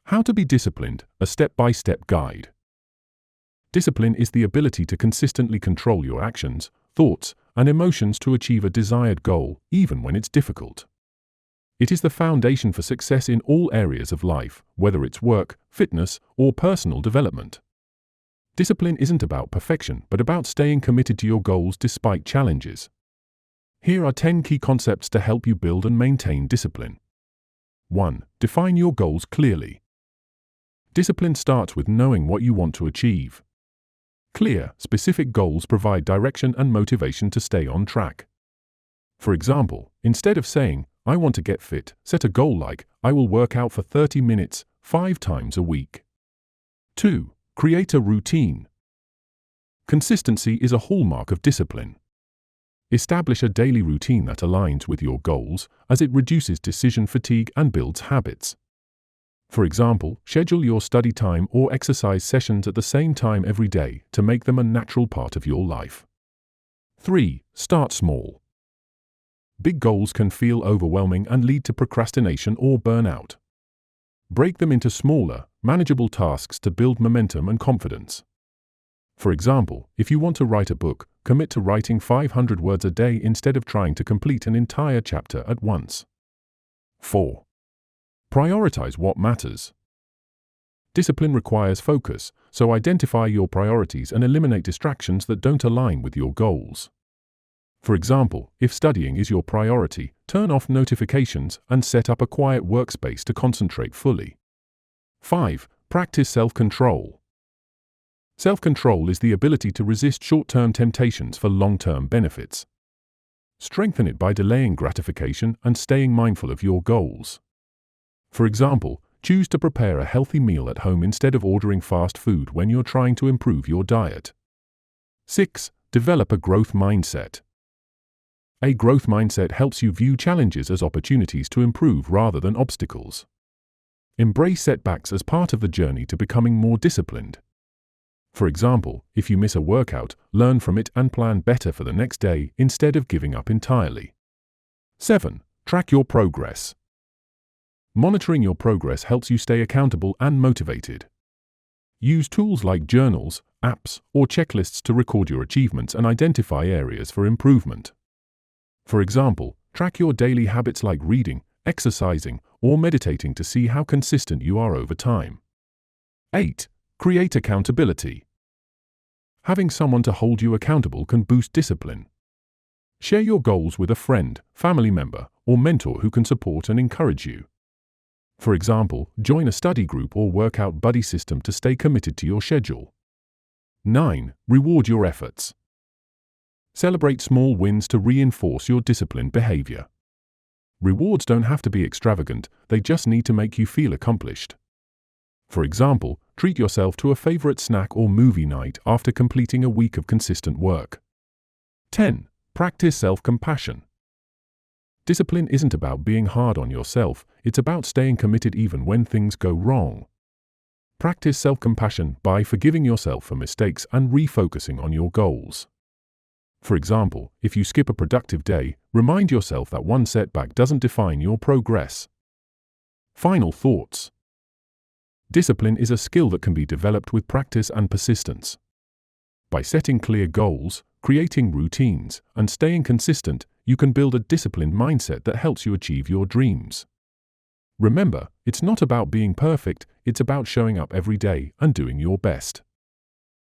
How to be disciplined, a step-by-step guide. Discipline is the ability to consistently control your actions, thoughts, and emotions to achieve a desired goal, even when it's difficult. It is the foundation for success in all areas of life, whether it's work, fitness, or personal development. Discipline isn't about perfection, but about staying committed to your goals despite challenges. Here are 10 key concepts to help you build and maintain discipline. 1. Define your goals clearly. Discipline starts with knowing what you want to achieve. Clear, specific goals provide direction and motivation to stay on track. For example, instead of saying, "I want to get fit," set a goal like, "I will work out for 30 minutes, 5 times a week." 2. Create a routine. Consistency is a hallmark of discipline. Establish a daily routine that aligns with your goals, as it reduces decision fatigue and builds habits. For example, schedule your study time or exercise sessions at the same time every day to make them a natural part of your life. 3. Start small. Big goals can feel overwhelming and lead to procrastination or burnout. Break them into smaller, manageable tasks to build momentum and confidence. For example, if you want to write a book, commit to writing 500 words a day instead of trying to complete an entire chapter at once. 4. Prioritize what matters. Discipline requires focus, so identify your priorities and eliminate distractions that don't align with your goals. For example, if studying is your priority, turn off notifications and set up a quiet workspace to concentrate fully. 5. Practice self-control. Self-control is the ability to resist short-term temptations for long-term benefits. Strengthen it by delaying gratification and staying mindful of your goals. For example, choose to prepare a healthy meal at home instead of ordering fast food when you're trying to improve your diet. 6. Develop a growth mindset. A growth mindset helps you view challenges as opportunities to improve rather than obstacles. Embrace setbacks as part of the journey to becoming more disciplined. For example, if you miss a workout, learn from it and plan better for the next day instead of giving up entirely. 7. Track your progress. Monitoring your progress helps you stay accountable and motivated. Use tools like journals, apps, or checklists to record your achievements and identify areas for improvement. For example, track your daily habits like reading, exercising, or meditating to see how consistent you are over time. 8. Create accountability. Having someone to hold you accountable can boost discipline. Share your goals with a friend, family member, or mentor who can support and encourage you. For example, join a study group or workout buddy system to stay committed to your schedule. 9. Reward your efforts. Celebrate small wins to reinforce your disciplined behavior. Rewards don't have to be extravagant, they just need to make you feel accomplished. For example, treat yourself to a favorite snack or movie night after completing a week of consistent work. 10. Practice self-compassion. Discipline isn't about being hard on yourself, it's about staying committed even when things go wrong. Practice self-compassion by forgiving yourself for mistakes and refocusing on your goals. For example, if you skip a productive day, remind yourself that one setback doesn't define your progress. Final thoughts. Discipline is a skill that can be developed with practice and persistence. By setting clear goals, creating routines, and staying consistent, you can build a disciplined mindset that helps you achieve your dreams. Remember, it's not about being perfect, it's about showing up every day and doing your best.